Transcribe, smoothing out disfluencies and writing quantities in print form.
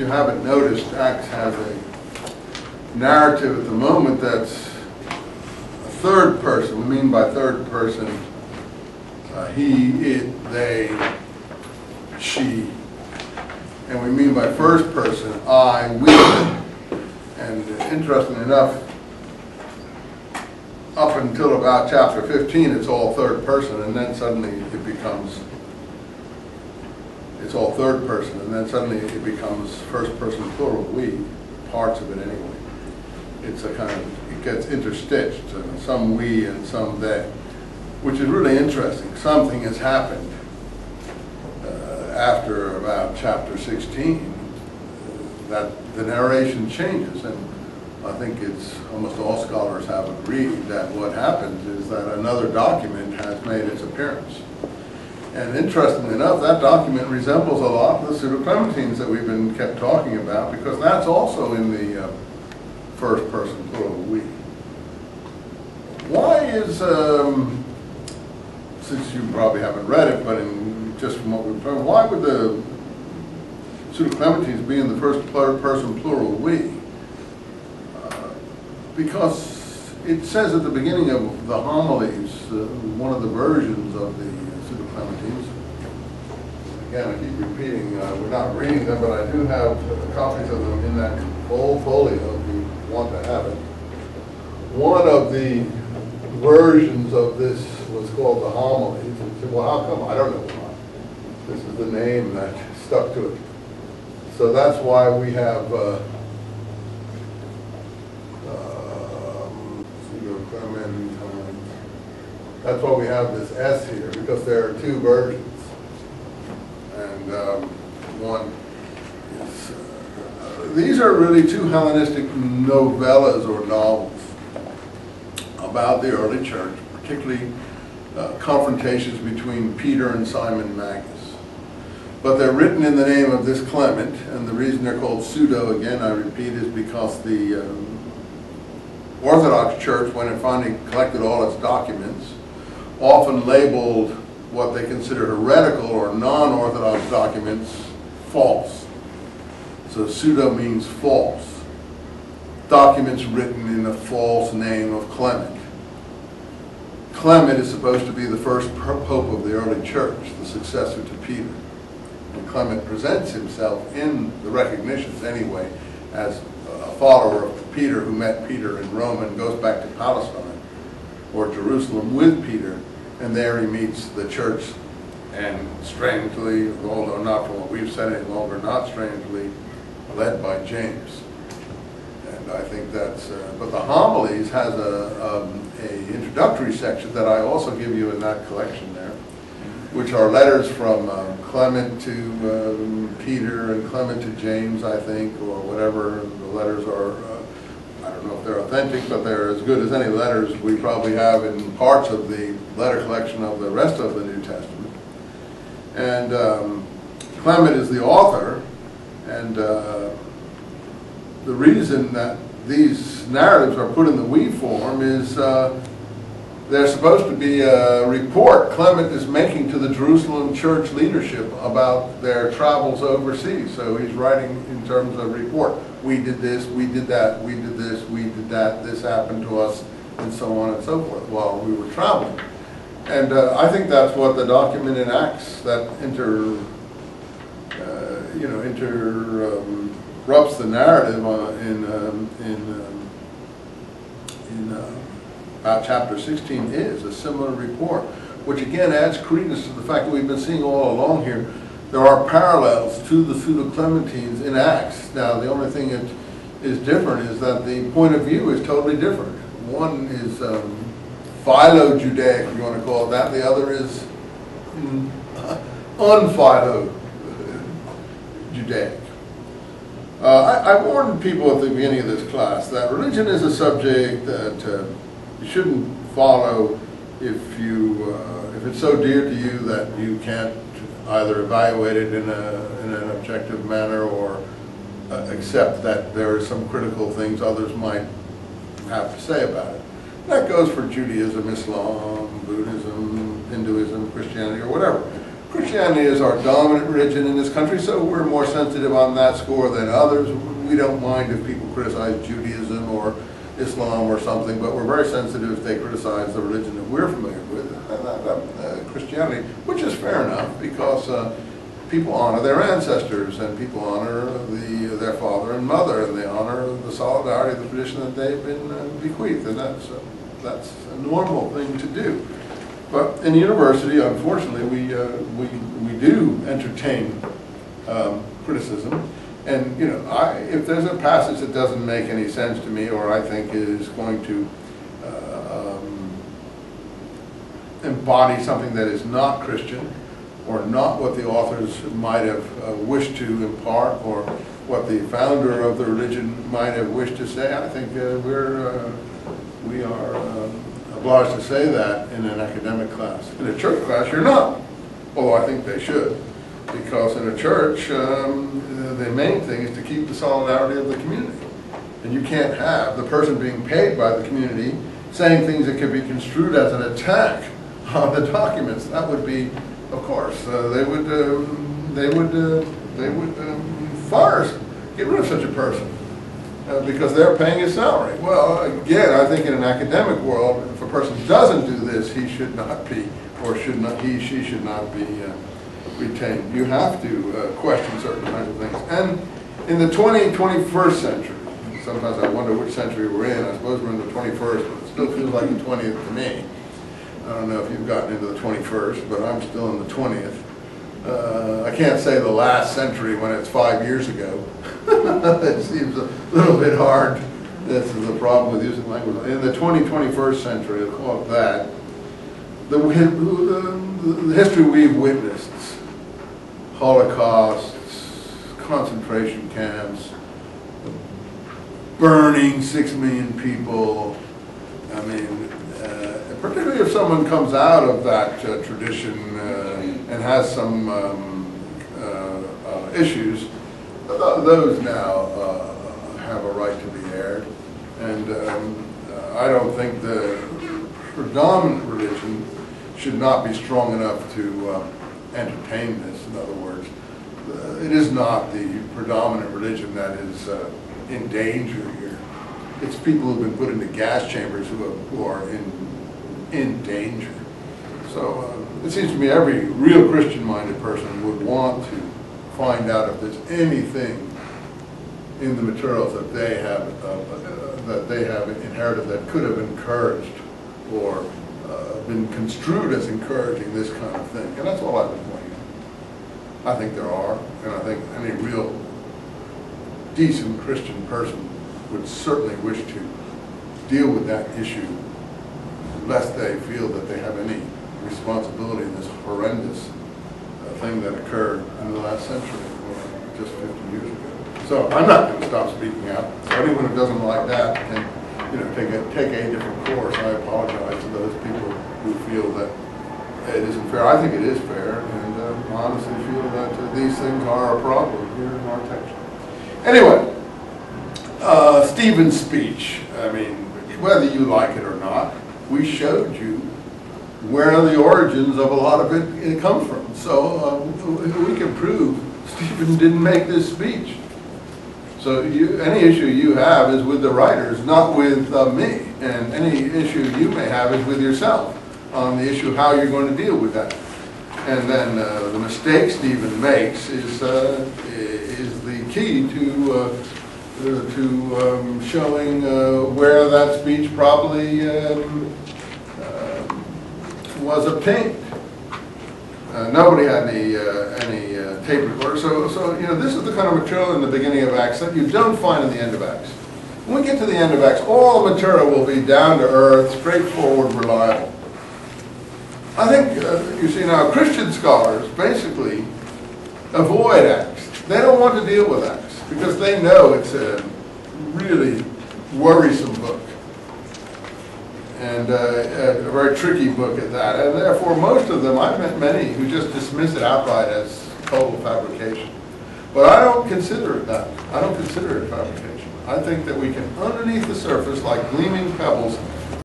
you haven't noticed, Acts has a narrative at the moment that's a third person. We mean by third person, he, it, they, she. And we mean by first person, I, we. And interestingly enough, up until about chapter 15, it's all third person, and then suddenly it becomes, it's all third person, and then suddenly it becomes first person plural, we, parts of it anyway. It's a kind of, it gets interstitched, some we and some they, which is really interesting. Something has happened after about chapter 16 that the narration changes, and I think it's almost all scholars have agreed that what happens is that another document has made its appearance. And interestingly enough, that document resembles a lot the pseudo-clementines that we've been kept talking about, because that's also in the first person plural we. Why is, since you probably haven't read it, but just from what we've heard, why would the pseudo-clementines be in the first person plural we? Because it says at the beginning of the homilies, one of the versions of the pseudo-clementines, again I keep repeating, we're not reading them, but I do have copies of them in that old folio if you want to have it. One of the versions of this was called the homilies, and said, well, how come? I don't know why. This is the name that stuck to it. So that's why we have that's why we have this S here, because there are two versions. And one is, these are really two Hellenistic novellas or novels about the early church, particularly confrontations between Peter and Simon Magus. But they're written in the name of this Clement, and the reason they're called pseudo, again I repeat, is because the Orthodox Church, when it finally collected all its documents, often labeled what they consider heretical or non-Orthodox documents false. So pseudo means false. Documents written in the false name of Clement. Clement is supposed to be the first pope of the early church, the successor to Peter. And Clement presents himself in the recognitions anyway as a follower of Peter who met Peter in Rome and goes back to Palestine or Jerusalem with Peter, and there he meets the church, and strangely, although not from what we've said any longer, not strangely, led by James. And I think that's, but the homilies has a introductory section that I also give you in that collection there, which are letters from Clement to Peter and Clement to James, I think, or whatever. The letters are, I don't know if they're authentic, but they're as good as any letters we probably have in parts of the letter collection of the rest of the New Testament. And Clement is the author, and the reason that these narratives are put in the we form is they're supposed to be a report Clement is making to the Jerusalem church leadership about their travels overseas. So he's writing in terms of report. We did this, we did that, we did this, we did that, this happened to us, and so on and so forth while we were traveling. And I think that's what the document in Acts that interrupts the narrative in about chapter 16 is, a similar report, which again adds credence to the fact that we've been seeing all along here. There are parallels to the pseudo-clementines in Acts. Now, the only thing that is different is that the point of view is totally different. One is philo-Judaic, if you want to call it that. The other is unphilo-Judaic. I warned people at the beginning of this class that religion is a subject that you shouldn't follow if it's so dear to you that you can't either evaluate it in an objective manner or accept that there are some critical things others might have to say about it. That goes for Judaism, Islam, Buddhism, Hinduism, Christianity, or whatever. Christianity is our dominant religion in this country, so we're more sensitive on that score than others. We don't mind if people criticize Judaism or Islam or something, but we're very sensitive if they criticize the religion that we're familiar with, Christianity, which is fair enough, because people honor their ancestors, and people honor their father and mother, and they honor the solidarity of the tradition that they've been bequeathed, and that's a normal thing to do. But in university, unfortunately, we do entertain criticism. And, you know, if there's a passage that doesn't make any sense to me, or I think is going to embody something that is not Christian, or not what the authors might have wished to impart, or what the founder of the religion might have wished to say, I think we are obliged to say that in an academic class. In a church class, you're not, although I think they should. Because in a church, the main thing is to keep the solidarity of the community. And you can't have the person being paid by the community saying things that could be construed as an attack on the documents. That would be, of course, they would fire, get rid of such a person because they're paying his salary. Well, again, I think in an academic world, if a person doesn't do this, he should not be, or she should not be retained. You have to question certain kinds of things. And in the 21st century, sometimes I wonder which century we're in. I suppose we're in the 21st, but it still feels like the 20th to me. I don't know if you've gotten into the 21st, but I'm still in the 20th. I can't say the last century when it's 5 years ago. It seems a little bit hard. This is the problem with using language. In the 21st century, I'll call it that, the history we've witnessed, Holocausts, concentration camps, burning 6 million people. I mean, particularly if someone comes out of that tradition and has some issues, those now have a right to be aired. And I don't think the predominant religion should not be strong enough to entertain this. In other words, it is not the predominant religion that is in danger here. It's people who've been put into gas chambers who are in danger. So it seems to me every real Christian-minded person would want to find out if there's anything in the materials that they have inherited that could have encouraged or been construed as encouraging this kind of thing. And that's all I've been pointing out. I think there are, and I think any real decent Christian person would certainly wish to deal with that issue lest they feel that they have any responsibility in this horrendous thing that occurred in the last century or just 50 years ago. So I'm not going to stop speaking out. So anyone who doesn't like that can, take a different course. I apologize to those people who feel that it isn't fair. I think it is fair, and I honestly feel that these things are a problem here in our text. Anyway, Stephen's speech. I mean, whether you like it or not, we showed you where the origins of a lot of it come from. So we can prove Stephen didn't make this speech. So any issue you have is with the writers, not with me. And any issue you may have is with yourself on the issue of how you're going to deal with that. And then the mistake Stephen makes is the key to showing where that speech probably was obtained. Nobody had any tape recorder, so this is the kind of material in the beginning of Acts that you don't find in the end of Acts. When we get to the end of Acts, all the material will be down to earth, straightforward, reliable. I think you see now Christian scholars basically avoid Acts. They don't want to deal with Acts because they know it's a really worrisome book. And a very tricky book at that. And therefore, most of them, I've met many who just dismiss it outright as total fabrication. But I don't consider it that. I don't consider it fabrication. I think that we can, underneath the surface, like gleaming pebbles,